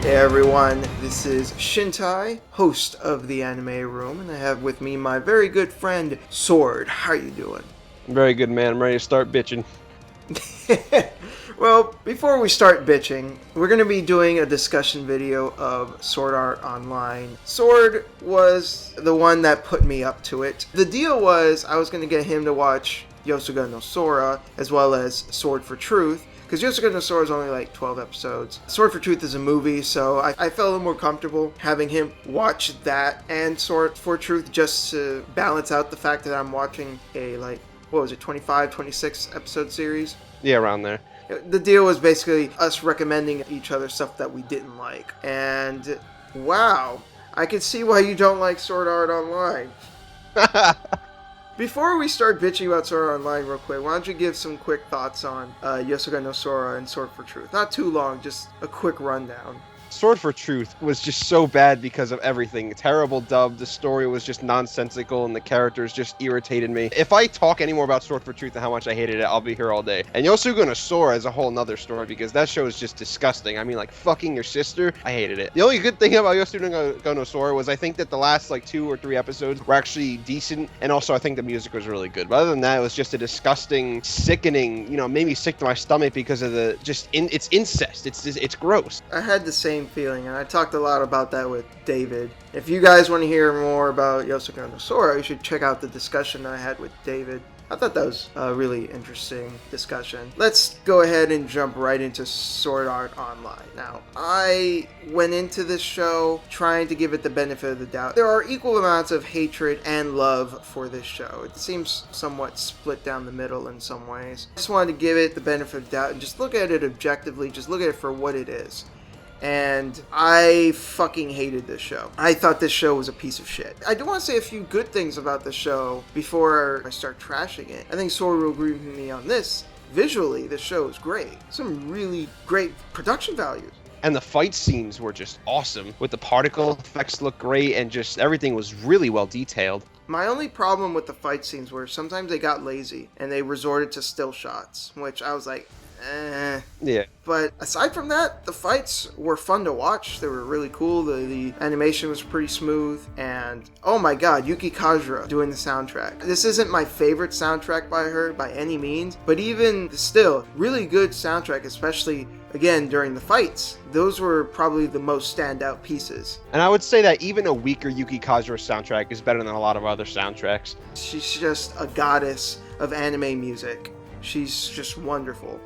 Hey everyone, this is Shintai, host of the Anime Room, and I have with me my very good friend, Sword. How are you doing? Very good, man. I'm ready to start bitching. Well, before we start bitching, we're going to be doing a discussion video of Sword Art Online. Sword was the one that put me up to it. The deal was I was going to get him to watch Yosuga no Sora, as well as Sword for Truth, because Yosuga no Sora is only like 12 episodes. Sword for Truth is a movie, so I felt a little more comfortable having him watch that and Sword for Truth just to balance out the fact that I'm watching a, 25, 26 episode series. Yeah, around there. The deal was basically us recommending each other stuff that we didn't like. And wow, I can see why you don't like Sword Art Online. Before we start bitching about Sword Art Online real quick, why don't you give some quick thoughts on Yosuga no Sora and Sword for Truth? Not too long, just a quick rundown. Sword for Truth was just so bad because of everything. Terrible dub, the story was just nonsensical, and the characters just irritated me. If I talk any more about Sword for Truth and how much I hated it, I'll be here all day. And Yosuga no Sora is a whole nother story because that show is just disgusting. I mean, like, fucking your sister, I hated it. The only good thing about Yosuga no Sora was I think that the last, 2 or 3 episodes were actually decent, and also I think the music was really good. But other than that, it was just a disgusting, sickening, made me sick to my stomach because of it's incest. It's gross. I had the same feeling, and I talked a lot about that with David. If you guys want to hear more about Yosuga no Sora, you should check out the discussion I had with David. I thought that was a really interesting discussion. Let's go ahead and jump right into Sword Art Online. Now, I went into this show trying to give it the benefit of the doubt. There are equal amounts of hatred and love for this show. It seems somewhat split down the middle in some ways. I just wanted to give it the benefit of the doubt and just look at it objectively, just look at it for what it is. And I fucking hated this show. I thought this show was a piece of shit. I do want to say a few good things about the show before I start trashing it. I think Sword will agree with me on this. Visually, this show is great. Some really great production values. And the fight scenes were just awesome. With the particle effects look great, and just everything was really well detailed. My only problem with the fight scenes were sometimes they got lazy and they resorted to still shots, which I was like, Yeah. But aside from that, the fights were fun to watch. They were really cool. The animation was pretty smooth. And oh my god, Yuki Kajira doing the soundtrack. This isn't my favorite soundtrack by her by any means, but even still, really good soundtrack, especially again during the fights. Those were probably the most standout pieces. And I would say that even a weaker Yuki Kajira soundtrack is better than a lot of other soundtracks. She's just a goddess of anime music. She's just wonderful.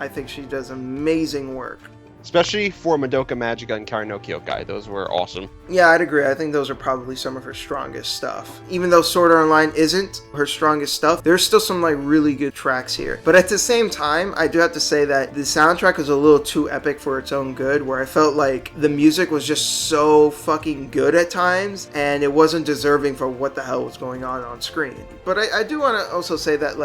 I think she does amazing work. Especially for Madoka Magica and Karen no Kyokai. Those were awesome. Yeah, I'd agree. I think those are probably some of her strongest stuff. Even though Sword Art Online isn't her strongest stuff, there's still some really good tracks here. But at the same time, I do have to say that the soundtrack was a little too epic for its own good, where I felt like the music was just so fucking good at times, and it wasn't deserving for what the hell was going on screen. But I do want to also say that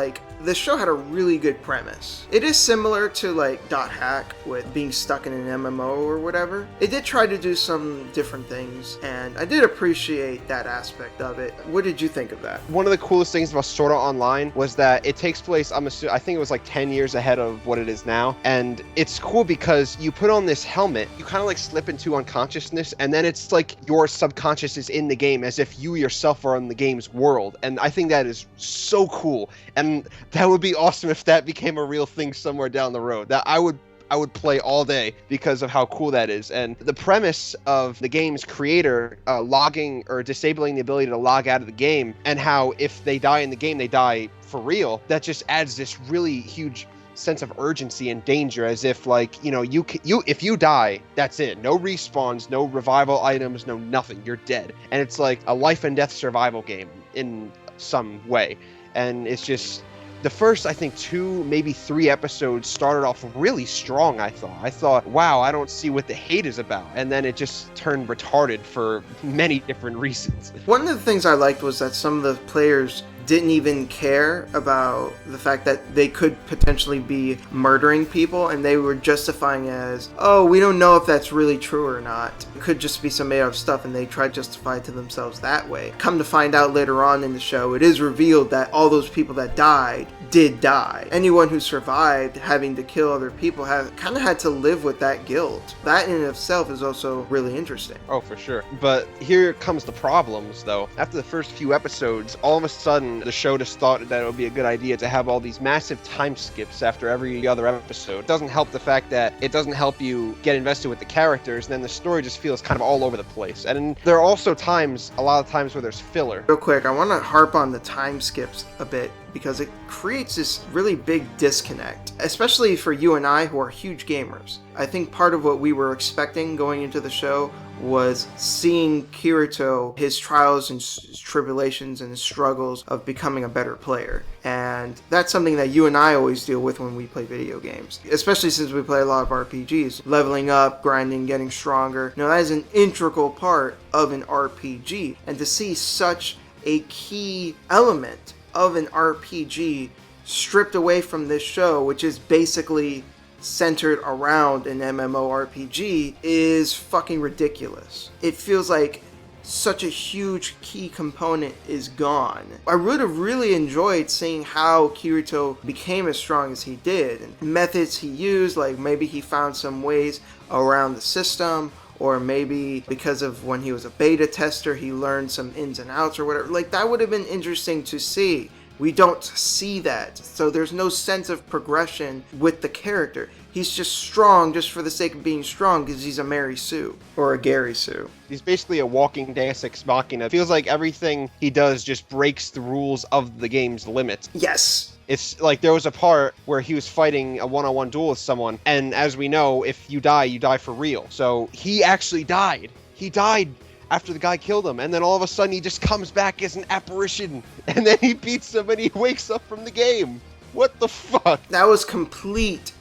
this show had a really good premise. It is similar to Dot Hack with being stuck in an MMO or whatever. It did try to do some different things, and I did appreciate that aspect of it. What did you think of that? One of the coolest things about Sword Art Online was that it takes place, I think it was 10 years ahead of what it is now, and it's cool because you put on this helmet, you kind of slip into unconsciousness, and then it's like your subconscious is in the game as if you yourself are in the game's world, and I think that is so cool, and that would be awesome if that became a real thing somewhere down the road. That I would play all day because of how cool that is. And the premise of the game's creator logging or disabling the ability to log out of the game, and how if they die in the game, they die for real, that just adds this really huge sense of urgency and danger, as if if you die, that's it. No respawns, no revival items, no nothing. You're dead. And it's like a life and death survival game in some way. And it's just the first, I think, 2, maybe 3 episodes started off really strong, I thought, wow, I don't see what the hate is about. And then it just turned retarded for many different reasons. One of the things I liked was that some of the players didn't even care about the fact that they could potentially be murdering people, and they were justifying it as, oh, we don't know if that's really true or not. It could just be some made up stuff, and they tried to justify it to themselves that way. Come to find out later on in the show, it is revealed that all those people that died did die. Anyone who survived having to kill other people kind of had to live with that guilt. That in itself is also really interesting. Oh, for sure. But here comes the problems, though. After the first few episodes, all of a sudden, the show just thought that it would be a good idea to have all these massive time skips after every other episode. It doesn't help the fact that it doesn't help you get invested with the characters, and then the story just feels kind of all over the place. And there are also a lot of times where there's filler. Real quick, I want to harp on the time skips a bit, because it creates this really big disconnect, especially for you and I who are huge gamers. I think part of what we were expecting going into the show was seeing Kirito, his trials and tribulations and struggles of becoming a better player. And that's something that you and I always deal with when we play video games, especially since we play a lot of RPGs. Leveling up, grinding, getting stronger. That is an integral part of an RPG. And to see such a key element of an RPG stripped away from this show, which is basically centered around an MMORPG, is fucking ridiculous. It feels like such a huge key component is gone. I would have really enjoyed seeing how Kirito became as strong as he did, and methods he used, like maybe he found some ways around the system, or maybe because of when he was a beta tester, he learned some ins and outs or whatever. Like, that would have been interesting to see. We don't see that. So there's no sense of progression with the character. He's just strong just for the sake of being strong because he's a Mary Sue or a Gary Sue. He's basically a walking Deus Ex Machina. It feels like everything he does just breaks the rules of the game's limits. Yes. It's like there was a part where he was fighting a one-on-one duel with someone, and as we know, if you die for real. So he actually died. He died after the guy killed him, and then all of a sudden he just comes back as an apparition, and then he beats him and he wakes up from the game. What the fuck? That was complete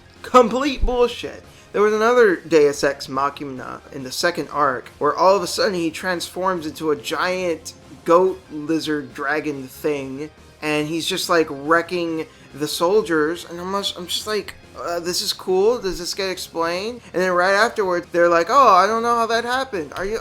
bullshit. There was another Deus Ex Machina in the second arc where all of a sudden he transforms into a giant goat lizard dragon thing, and he's just like wrecking the soldiers, and I'm just like, this is cool. Does this get explained? And then right afterwards, they're like, oh, I don't know how that happened. Are you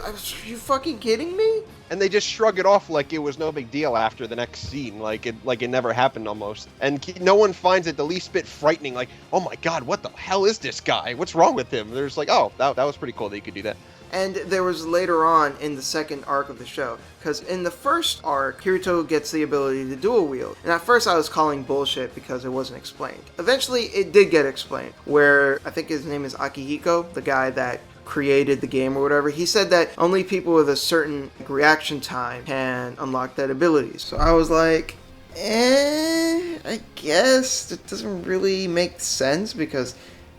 fucking kidding me? And they just shrug it off like it was no big deal after the next scene, like it never happened almost. And no one finds it the least bit frightening, like, oh my god, what the hell is this guy? What's wrong with him? They're just like, oh, that was pretty cool that you could do that. And there was later on in the second arc of the show, because in the first arc, Kirito gets the ability to dual wield. And at first I was calling bullshit because it wasn't explained. Eventually it did get explained, where I think his name is Akihiko, the guy that created the game or whatever. He said that only people with a certain reaction time can unlock that ability. So I was like, I guess it doesn't really make sense, because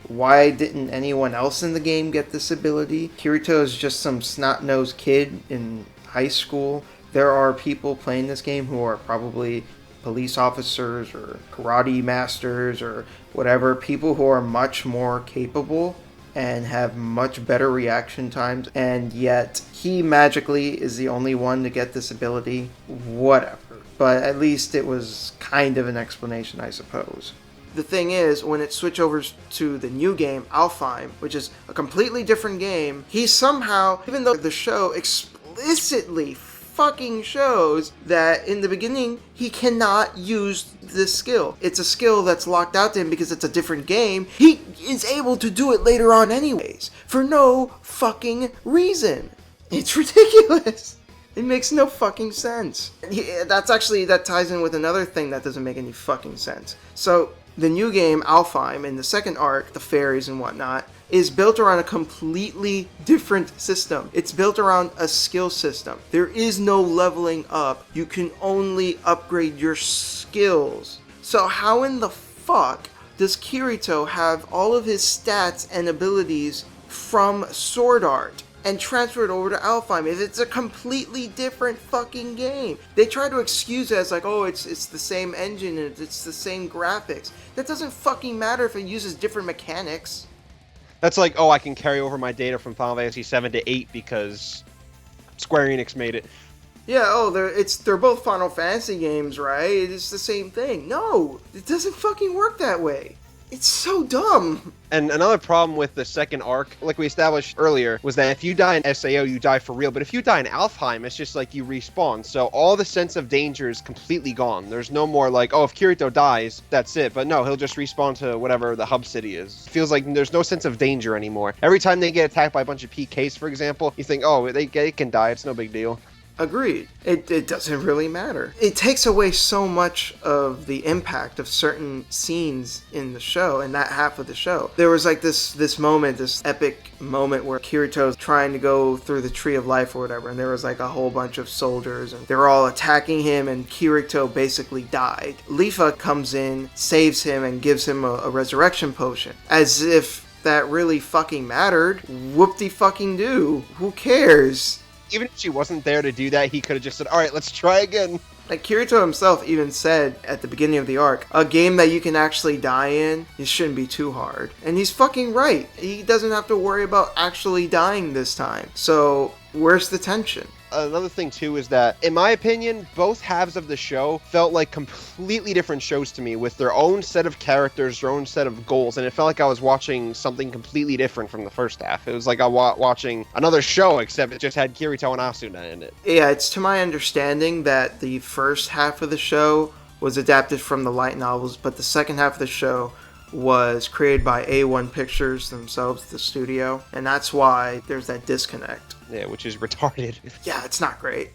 why didn't anyone else in the game get this ability? Kirito is just some snot-nosed kid in high school. There are people playing this game who are probably police officers or karate masters or whatever, people who are much more capable and have much better reaction times, and yet he magically is the only one to get this ability. Whatever. But at least it was kind of an explanation, I suppose. The thing is, when it switched over to the new game, Alfheim, which is a completely different game, he somehow, even though the show explicitly fucking shows that in the beginning he cannot use this skill. It's a skill that's locked out to him because it's a different game. He is able to do it later on anyways, for no fucking reason. It's ridiculous. It makes no fucking sense. That ties in with another thing that doesn't make any fucking sense. So, the new game, Alfheim, in the second arc, the fairies and whatnot, is built around a completely different system. It's built around a skill system. There is no leveling up. You can only upgrade your skills. So how in the fuck does Kirito have all of his stats and abilities from Sword Art and transfer it over to Alfheim if it's a completely different fucking game? They try to excuse it as like, oh, it's the same engine and it's the same graphics. That doesn't fucking matter if it uses different mechanics. That's like, oh, I can carry over my data from Final Fantasy 7 to 8 because Square Enix made it. Yeah, oh, they're both Final Fantasy games, right? It's the same thing. No, it doesn't fucking work that way. It's so dumb. And another problem with the second arc, like we established earlier, was that if you die in SAO, you die for real. But if you die in Alfheim, it's just like you respawn. So all the sense of danger is completely gone. There's no more like, oh, if Kirito dies, that's it. But no, he'll just respawn to whatever the hub city is. It feels like there's no sense of danger anymore. Every time they get attacked by a bunch of PKs, for example, you think, oh, they can die. It's no big deal. Agreed. It doesn't really matter. It takes away so much of the impact of certain scenes in the show, in that half of the show. There was like this moment, this epic moment where Kirito's trying to go through the Tree of Life or whatever, and there was like a whole bunch of soldiers, and they were all attacking him, and Kirito basically died. Leafa comes in, saves him, and gives him a resurrection potion. As if that really fucking mattered. Whoop-de-fucking-do. Who cares? Even if she wasn't there to do that, he could have just said, all right, let's try again. Like, Kirito himself even said at the beginning of the arc, a game that you can actually die in, it shouldn't be too hard. And he's fucking right. He doesn't have to worry about actually dying this time. So, where's the tension? Another thing, too, is that, in my opinion, both halves of the show felt like completely different shows to me with their own set of characters, their own set of goals, and it felt like I was watching something completely different from the first half. It was like I was watching another show, except it just had Kirito and Asuna in it. Yeah, it's to my understanding that the first half of the show was adapted from the light novels, but the second half of the show was created by A1 Pictures themselves, the studio, and that's why there's that disconnect. Yeah, which is retarded. Yeah, it's not great.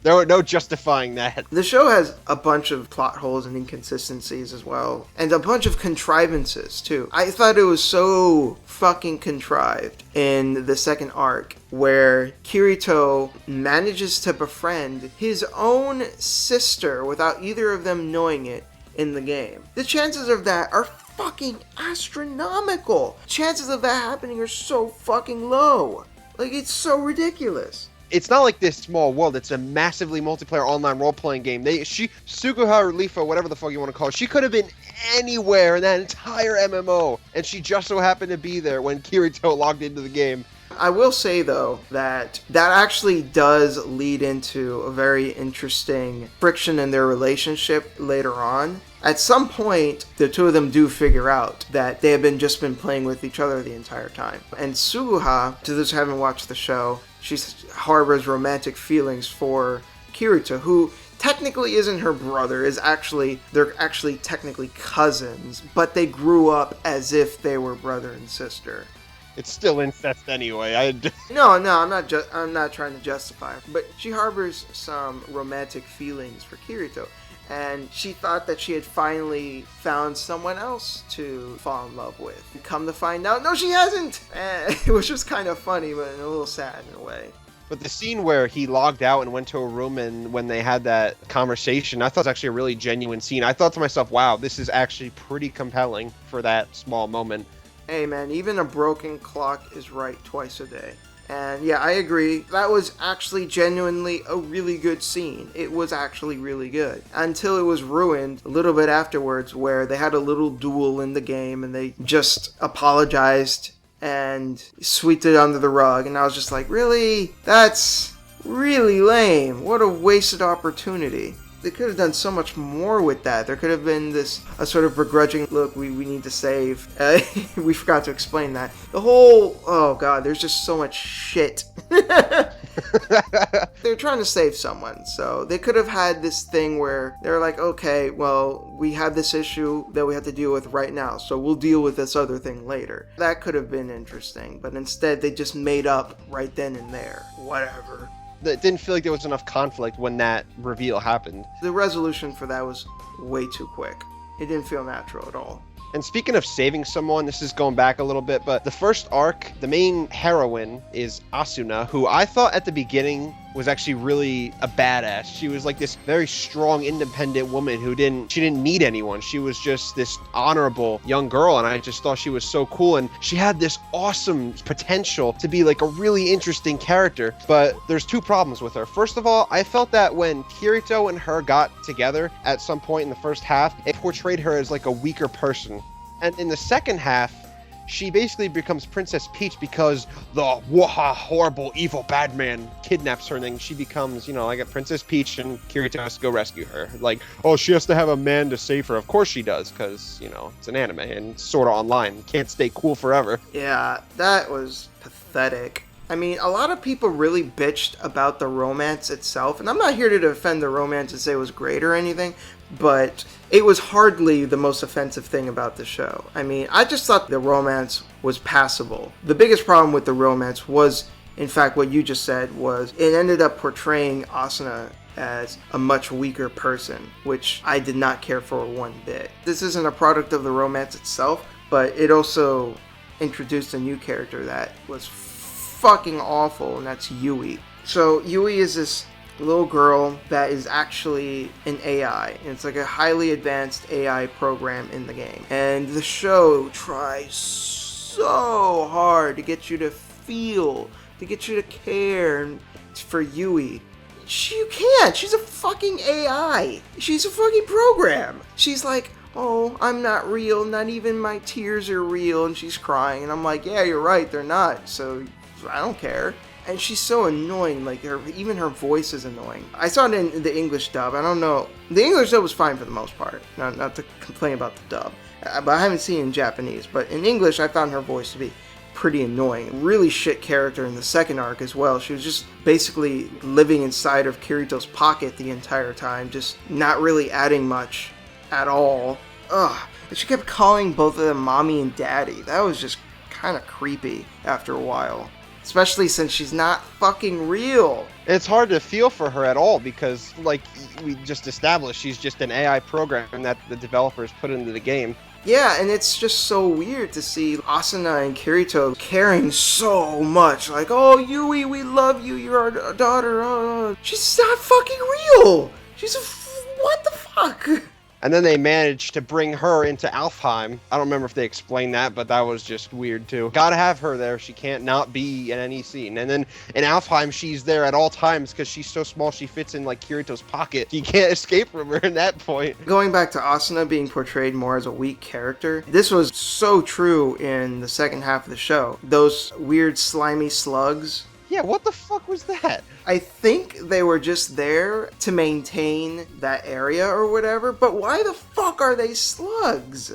There were no justifying that. The show has a bunch of plot holes and inconsistencies as well, and a bunch of contrivances too. I thought it was so fucking contrived in the second arc, where Kirito manages to befriend his own sister without either of them knowing it in the game. The chances of that are fucking astronomical. Chances of that happening are so fucking low. Like, it's so ridiculous. It's not like this small world. It's a massively multiplayer online role-playing game. Sukuha or Leafa, whatever the fuck you want to call it, she could have been anywhere in that entire MMO, and she just so happened to be there when Kirito logged into the game. I will say, though, that actually does lead into a very interesting friction in their relationship later on. At some point, the two of them do figure out that they have just been playing with each other the entire time. And Suguha, to those who haven't watched the show, she harbors romantic feelings for Kirito, who technically isn't her brother. They're actually technically cousins, but they grew up as if they were brother and sister. It's still incest anyway. No, I'm not trying to justify it, but she harbors some romantic feelings for Kirito, and she thought that she had finally found someone else to fall in love with. Come to find out, no, she hasn't, which was kind of funny, but a little sad in a way. But the scene where he logged out and went to a room, and when they had that conversation, I thought it was actually a really genuine scene. I thought to myself, wow, this is actually pretty compelling for that small moment. Hey man, even a broken clock is right twice a day. And yeah, I agree. That was actually genuinely a really good scene. It was actually really good. Until it was ruined a little bit afterwards, where they had a little duel in the game and they just apologized and swept it under the rug. And I was just like, really? That's really lame. What a wasted opportunity. They could have done so much more with that. There could have been a sort of begrudging, look, we need to save. We forgot to explain that. Oh god, there's just so much shit. They're trying to save someone, so they could have had this thing where they're like, okay, well, we have this issue that we have to deal with right now, so we'll deal with this other thing later. That could have been interesting, but instead they just made up right then and there. Whatever. It didn't feel like there was enough conflict when that reveal happened. The resolution for that was way too quick. It didn't feel natural at all. And speaking of saving someone, this is going back a little bit, but the first arc, the main heroine is Asuna, who I thought at the beginning was actually really a badass. She was like this very strong, independent woman who didn't need anyone. She was just this honorable young girl, and I just thought she was so cool, and she had this awesome potential to be like a really interesting character. But there's two problems with her. First of all, I felt that when Kirito and her got together at some point in the first half, it portrayed her as like a weaker person. And in the second half, she basically becomes Princess Peach because the horrible, evil, bad man kidnaps her, and then she becomes, like a Princess Peach, and Kirito has to go rescue her. Like, oh, she has to have a man to save her. Of course she does, because, it's an anime, and Sword Art Online. Can't stay cool forever. Yeah, that was pathetic. I mean, a lot of people really bitched about the romance itself, and I'm not here to defend the romance and say it was great or anything, but it was hardly the most offensive thing about the show. I mean, I just thought the romance was passable. The biggest problem with the romance was, in fact, what you just said, was it ended up portraying Asuna as a much weaker person, which I did not care for one bit. This isn't a product of the romance itself, but it also introduced a new character that was fucking awful, and that's Yui. So Yui is this little girl that is actually an AI, and it's like a highly advanced AI program in the game. And the show tries so hard to get you to feel, to get you to care for Yui. You can't. She's a fucking AI. She's a fucking program. She's like, oh, I'm not real. Not even my tears are real. And she's crying. And I'm like, yeah, you're right. They're not. So I don't care. And she's so annoying. Like, even her voice is annoying. I saw it in the English dub. I don't know. The English dub was fine for the most part. Not to complain about the dub. But I haven't seen it in Japanese. But in English, I found her voice to be pretty annoying. Really shit character in the second arc as well. She was just basically living inside of Kirito's pocket the entire time, just not really adding much at all. Ugh. And she kept calling both of them mommy and daddy. That was just kind of creepy after a while. Especially since she's not fucking real. It's hard to feel for her at all because, like we just established, she's just an AI program that the developers put into the game. Yeah, and it's just so weird to see Asuna and Kirito caring so much. Like, oh, Yui, we love you, you're our daughter. She's not fucking real. What the fuck? And then they managed to bring her into Alfheim. I don't remember if they explained that, but that was just weird too. Gotta have her there. She can't not be in any scene. And then in Alfheim, she's there at all times because she's so small she fits in like Kirito's pocket. You can't escape from her at that point. Going back to Asuna being portrayed more as a weak character, this was so true in the second half of the show. Those weird slimy slugs. Yeah, what the fuck was that? I think they were just there to maintain that area or whatever, but why the fuck are they slugs?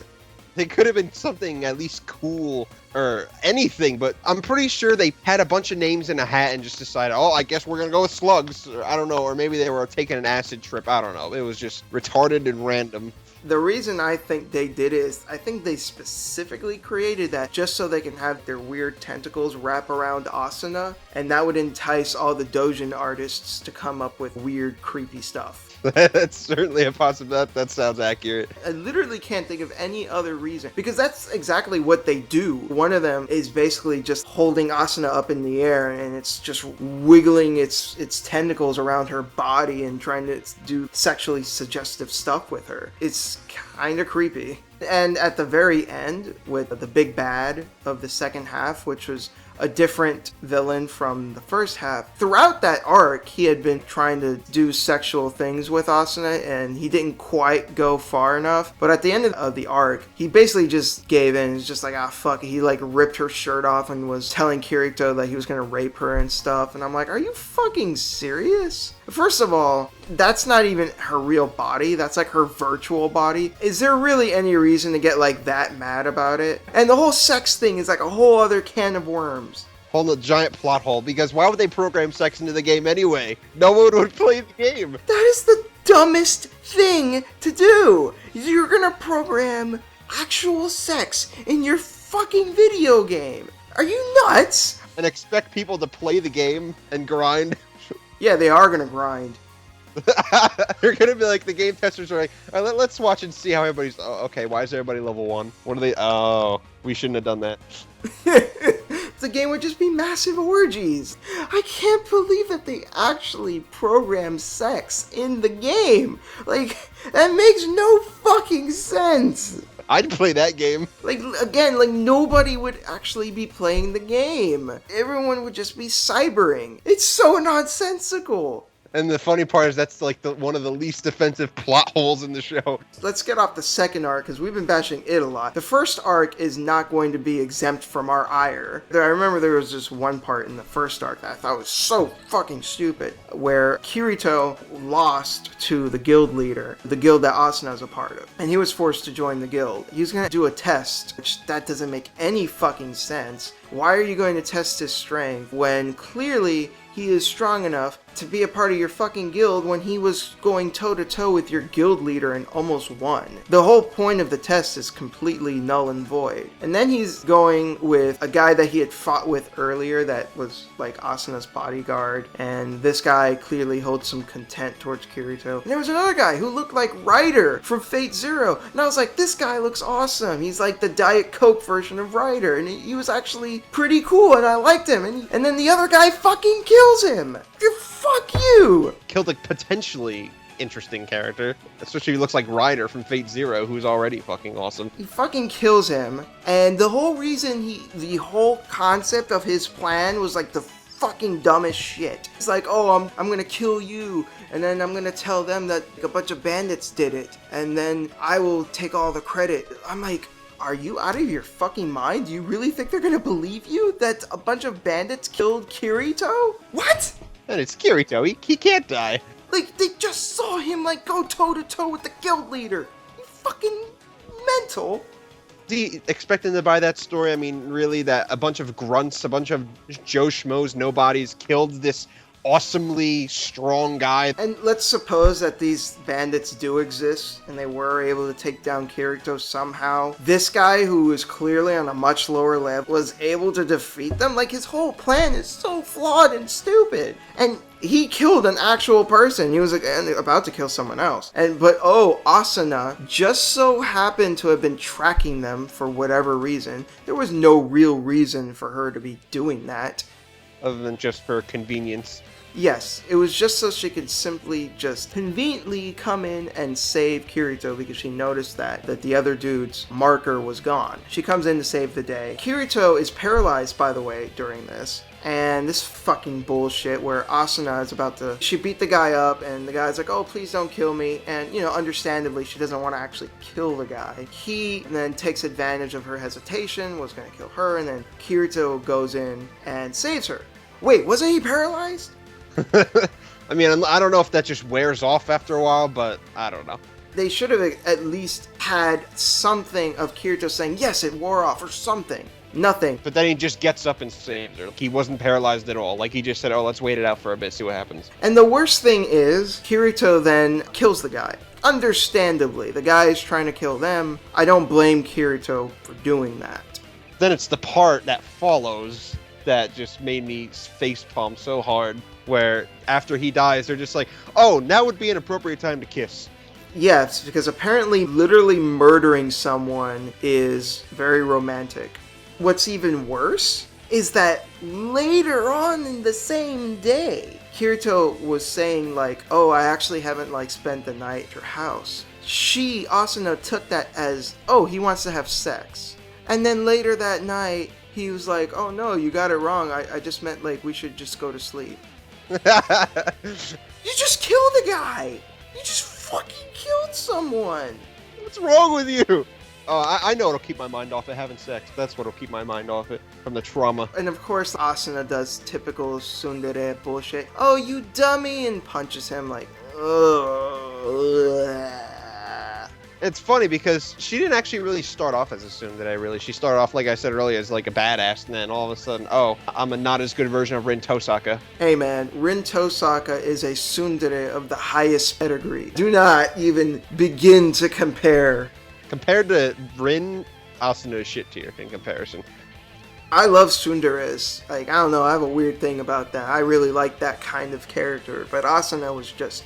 They could have been something at least cool or anything, but I'm pretty sure they had a bunch of names in a hat and just decided, oh, I guess we're gonna go with slugs. Or, I don't know, or maybe they were taking an acid trip. I don't know. It was just retarded and random. The reason I think they did it is I think they specifically created that just so they can have their weird tentacles wrap around Asuna, and that would entice all the doujin artists to come up with weird, creepy stuff. That's certainly a possibility. That sounds accurate. I literally can't think of any other reason, because that's exactly what they do. One of them is basically just holding Asuna up in the air, and it's just wiggling its tentacles around her body and trying to do sexually suggestive stuff with her. It's kind of creepy. And at the very end, with the big bad of the second half, which was a different villain from the first half. Throughout that arc, he had been trying to do sexual things with Asuna, and he didn't quite go far enough. But at the end of the arc, he basically just gave in. He's just like, ah, fuck it. He like ripped her shirt off and was telling Kirito that he was gonna rape her and stuff. And I'm like, are you fucking serious? First of all, that's not even her real body. That's like her virtual body. Is there really any reason to get like that mad about it? And the whole sex thing is like a whole other can of worms. Hold a giant plot hole, because why would they program sex into the game anyway? No one would play the game. That is the dumbest thing to do. You're gonna program actual sex in your fucking video game. Are you nuts? And expect people to play the game and grind? Yeah, they are gonna grind. They're gonna be like, the game testers are like, all right, let's watch and see how everybody's. Oh, okay, why is everybody level 1? What are they? Oh, we shouldn't have done that. The game would just be massive orgies. I can't believe that they actually program sex in the game. Like, that makes no fucking sense. I'd play that game. Like, again, like, nobody would actually be playing the game. Everyone would just be cybering. It's so nonsensical. And the funny part is that's like one of the least offensive plot holes in the show. Let's get off the second arc, because we've been bashing it a lot. The first arc is not going to be exempt from our ire. I remember there was this one part in the first arc that I thought was so fucking stupid, where Kirito lost to the guild leader, the guild that Asuna is a part of, and he was forced to join the guild. He was going to do a test, which that doesn't make any fucking sense. Why are you going to test his strength when clearly he is strong enough to be a part of your fucking guild when he was going toe-to-toe with your guild leader and almost won? The whole point of the test is completely null and void. And then he's going with a guy that he had fought with earlier that was like Asuna's bodyguard, and this guy clearly holds some contempt towards Kirito. And there was another guy who looked like Ryder from Fate Zero, and I was like, this guy looks awesome. He's like the Diet Coke version of Ryder, and he was actually pretty cool, and I liked him. And then the other guy fucking kills him. Fuck you! Killed a potentially interesting character, especially if he looks like Ryder from Fate Zero, who's already fucking awesome. He fucking kills him, and the whole reason the whole concept of his plan was like the fucking dumbest shit. It's like, oh, I'm gonna kill you, and then I'm gonna tell them that a bunch of bandits did it, and then I will take all the credit. I'm like, are you out of your fucking mind? Do you really think they're gonna believe you that a bunch of bandits killed Kirito? What? And it's Kirito, he can't die. Like, they just saw him, like, go toe-to-toe with the guild leader. You fucking mental. Do you expect them to buy that story? I mean, really, that a bunch of grunts, a bunch of Joe Schmoes, nobodies, killed this awesomely strong guy. And let's suppose that these bandits do exist, and they were able to take down Kirito somehow. This guy, who is clearly on a much lower level, was able to defeat them? Like, his whole plan is so flawed and stupid. And he killed an actual person. He was like, about to kill someone else. But Asuna just so happened to have been tracking them for whatever reason. There was no real reason for her to be doing that. Other than just for convenience. Yes, it was just so she could simply just conveniently come in and save Kirito because she noticed that the other dude's marker was gone. She comes in to save the day. Kirito is paralyzed, by the way, during this. And this fucking bullshit where Asuna is she beat the guy up, and the guy's like, oh, please don't kill me. And, understandably, she doesn't want to actually kill the guy. He then takes advantage of her hesitation, was going to kill her, and then Kirito goes in and saves her. Wait, wasn't he paralyzed? I mean, I don't know if that just wears off after a while, but I don't know. They should have at least had something of Kirito saying, yes, it wore off, or something. Nothing. But then he just gets up and saves her. He wasn't paralyzed at all. Like, he just said, oh, let's wait it out for a bit, see what happens. And the worst thing is, Kirito then kills the guy. Understandably, the guy is trying to kill them. I don't blame Kirito for doing that. Then it's the part that follows that just made me facepalm so hard, where after he dies, they're just like, oh, now would be an appropriate time to kiss. Yes, because apparently literally murdering someone is very romantic. What's even worse is that later on in the same day, Kirito was saying like, oh, I actually haven't spent the night at your house. Asuna took that as, oh, he wants to have sex. And then later that night, he was like, oh no, you got it wrong. I just meant we should just go to sleep. You just killed the guy. You just fucking killed someone. What's wrong with you? Oh, I know it'll keep my mind off it, having sex. That's what'll keep my mind off it, from the trauma. And of course, Asuna does typical tsundere bullshit. Oh, you dummy, and punches him like, ugh. It's funny because she didn't actually really start off as a tsundere, really. She started off, like I said earlier, as like a badass, and then all of a sudden, oh, I'm a not as good version of Rin Tosaka. Hey man, Rin Tosaka is a tsundere of the highest pedigree. Do not even begin to compare. Compared to Rin, Asuna is shit tier in comparison. I love tsunderes. I don't know, I have a weird thing about that. I really like that kind of character, but Asuna was just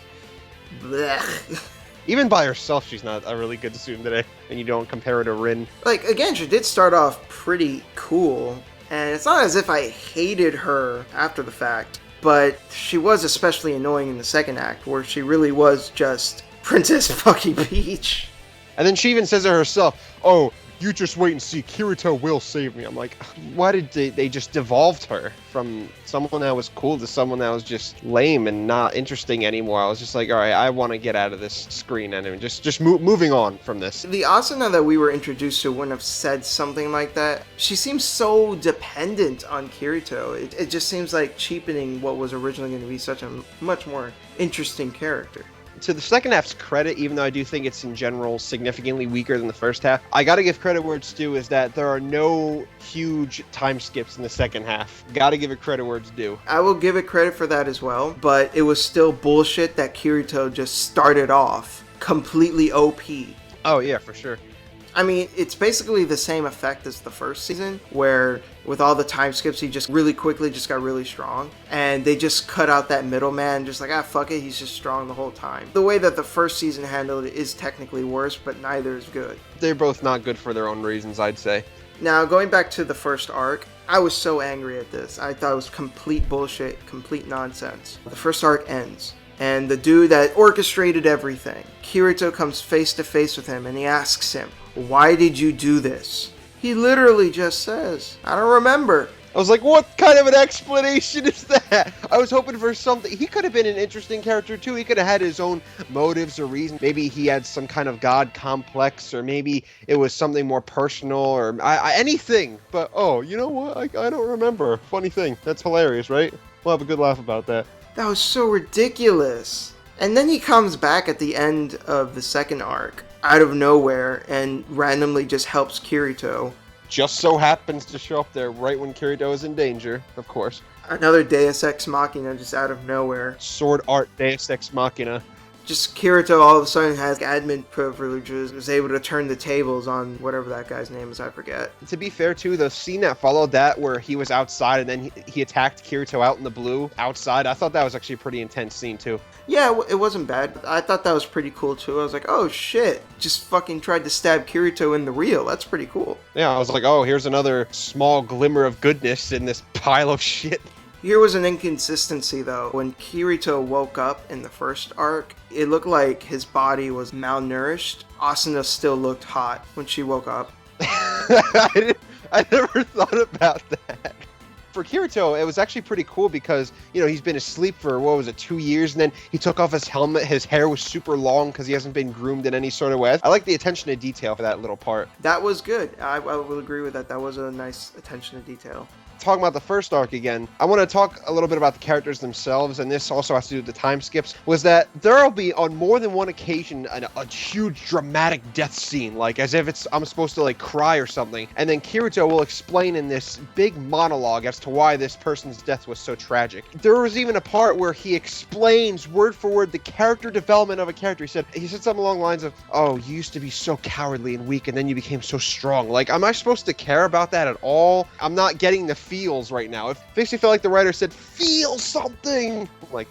blech. Even by herself, she's not a really good tsundere, and you don't compare her to Rin. Again, she did start off pretty cool, and it's not as if I hated her after the fact, but she was especially annoying in the second act, where she really was just Princess fucking Peach. And then she even says it herself, oh, you just wait and see, Kirito will save me. I'm like, why did they just devolved her from someone that was cool to someone that was just lame and not interesting anymore? I was just like, all right, I want to get out of this screen and just moving on from this. The Asuna that we were introduced to wouldn't have said something like that. She seems so dependent on Kirito. It just seems like cheapening what was originally going to be such a much more interesting character. To the second half's credit, even though I do think it's in general significantly weaker than the first half, I gotta give credit where it's due is that there are no huge time skips in the second half. Gotta give it credit where it's due. I will give it credit for that as well, but it was still bullshit that Kirito just started off completely OP. Oh yeah, for sure. I mean, it's basically the same effect as the first season, where with all the time skips, he just really quickly just got really strong. And they just cut out that middleman, just like, fuck it, he's just strong the whole time. The way that the first season handled it is technically worse, but neither is good. They're both not good for their own reasons, I'd say. Now, going back to the first arc, I was so angry at this. I thought it was complete bullshit, complete nonsense. The first arc ends. And the dude that orchestrated everything, Kirito comes face to face with him and he asks him, "Why did you do this?" He literally just says, "I don't remember." I was like, what kind of an explanation is that? I was hoping for something. He could have been an interesting character too. He could have had his own motives or reasons. Maybe he had some kind of god complex, or maybe it was something more personal, or anything. But, oh, you know what? I don't remember. Funny thing. That's hilarious, right? We'll have a good laugh about that. That was so ridiculous. And then he comes back at the end of the second arc, out of nowhere, and randomly just helps Kirito. Just so happens to show up there right when Kirito is in danger, of course. Another Deus Ex Machina just out of nowhere. Sword art Deus Ex Machina. Just Kirito all of a sudden has admin privileges, is able to turn the tables on whatever that guy's name is, I forget. To be fair too, the scene that followed that where he was outside and then he attacked Kirito out in the blue outside, I thought that was actually a pretty intense scene too. Yeah, it wasn't bad. I thought that was pretty cool too. I was like, oh shit, just fucking tried to stab Kirito in the reel. That's pretty cool. Yeah, I was like, oh, here's another small glimmer of goodness in this pile of shit. Here was an inconsistency though. When Kirito woke up in the first arc, it looked like his body was malnourished. Asuna still looked hot when she woke up. I never thought about that. For Kirito, it was actually pretty cool because, you know, he's been asleep for, 2 years, and then he took off his helmet. His hair was super long because he hasn't been groomed in any sort of way. I like the attention to detail for that little part. That was good. I will agree with that. That was a nice attention to detail. Talking about the first arc again, I want to talk a little bit about the characters themselves, and this also has to do with the time skips, was that there will be on more than one occasion a huge dramatic death scene, like as if I'm supposed to like cry or something, and then Kirito will explain in this big monologue as to why this person's death was so tragic. There was even a part where he explains word for word the character development of a character. He said something along the lines of, "Oh, you used to be so cowardly and weak, and then you became so strong." Like, am I supposed to care about that at all? I'm not getting the feels right now. It makes me feel like the writer said, "Feel something." Like,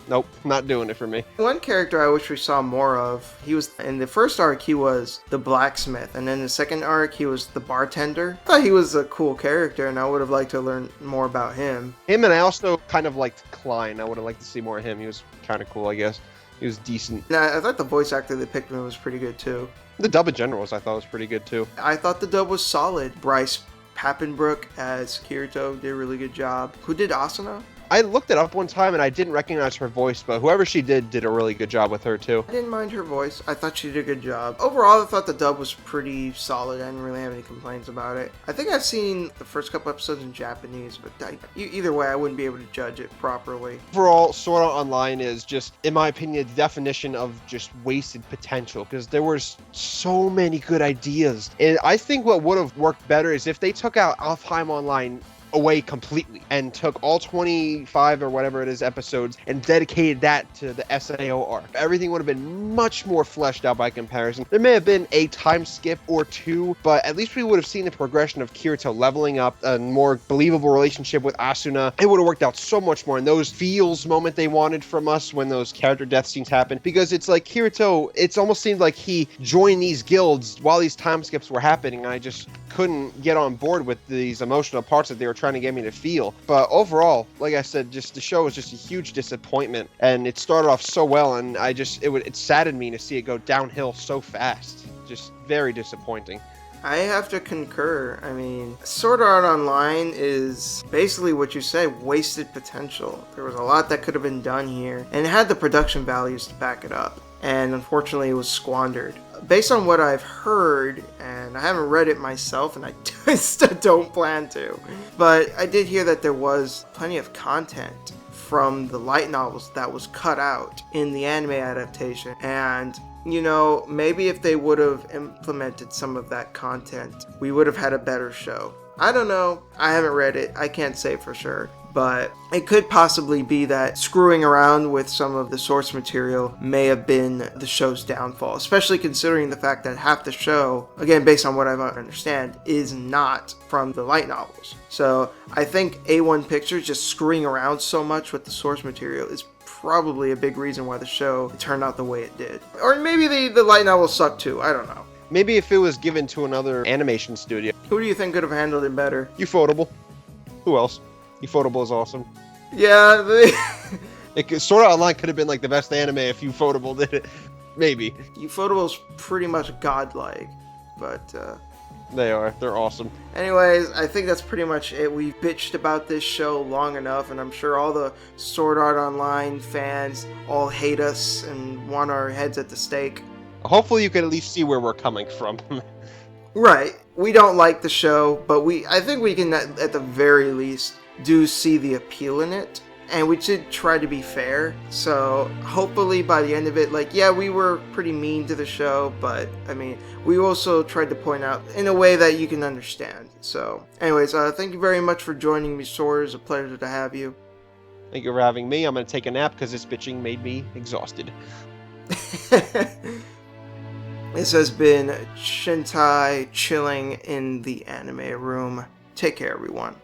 nope, not doing it for me. One character I wish we saw more of, he was in the first arc, he was the blacksmith, and then the second arc, he was the bartender. I thought he was a cool character, and I would have liked to learn more about him. And I also kind of liked Klein. I would have liked to see more of him. He was kind of cool, I guess. He was decent. And I thought the voice actor that picked him was pretty good too. The dub in general, I thought was pretty good too. I thought the dub was solid. Bryce Papenbrook as Kirito did a really good job. Who did Asuna? I looked it up one time and I didn't recognize her voice, but whoever she did a really good job with her too. I didn't mind her voice. I thought she did a good job. Overall, I thought the dub was pretty solid. I didn't really have any complaints about it. I think I've seen the first couple episodes in Japanese, but either way, I wouldn't be able to judge it properly. Overall, Sword Art Online is just, in my opinion, the definition of just wasted potential, because there was so many good ideas. And I think what would have worked better is if they took out Alfheim Online away completely and took all 25 or whatever it is episodes and dedicated that to the SAO arc. Everything would have been much more fleshed out by comparison. There may have been a time skip or two, but at least we would have seen the progression of Kirito leveling up, a more believable relationship with Asuna. It would have worked out so much more, and those feels moment they wanted from us when those character death scenes happened, because it's like Kirito, it's almost seemed like he joined these guilds while these time skips were happening, and I just couldn't get on board with these emotional parts that they were trying to get me to feel. But overall, like I said, just the show was just a huge disappointment, and it started off so well, and it saddened me to see it go downhill so fast. Just very disappointing. I have to concur. I mean, Sword Art Online is basically what you said, wasted potential. There was a lot that could have been done here, and it had the production values to back it up. And unfortunately, it was squandered. Based on what I've heard, and I haven't read it myself, and I still don't plan to, but I did hear that there was plenty of content from the light novels that was cut out in the anime adaptation. And you know, maybe if they would have implemented some of that content, we would have had a better show. I don't know. I haven't read it. I can't say for sure. But it could possibly be that screwing around with some of the source material may have been the show's downfall, especially considering the fact that half the show, again, based on what I understand, is not from the light novels. So I think A1 Pictures just screwing around so much with the source material is probably a big reason why the show turned out the way it did. Or maybe the light novel sucked too. I don't know. Maybe if it was given to another animation studio. Who do you think could have handled it better? Ufotable. Who else? Ufotable is awesome. Yeah, Sword Art Online could have been like the best anime if Ufotable did it. Maybe. Ufotable's pretty much godlike, but They're awesome. anyways, I think that's pretty much it. We've bitched about this show long enough, and I'm sure all the Sword Art Online fans all hate us and want our heads at the stake. Hopefully you can at least see where we're coming from. Right. We don't like the show, but I think we can at the very least do see the appeal in it. And we should try to be fair. So hopefully by the end of it, like, yeah, we were pretty mean to the show, but I mean, we also tried to point out in a way that you can understand. So anyways, thank you very much for joining me, Sword. It's a pleasure to have you. Thank you for having me. I'm going to take a nap because this bitching made me exhausted. This has been Shintai chilling in the anime room. Take care, everyone.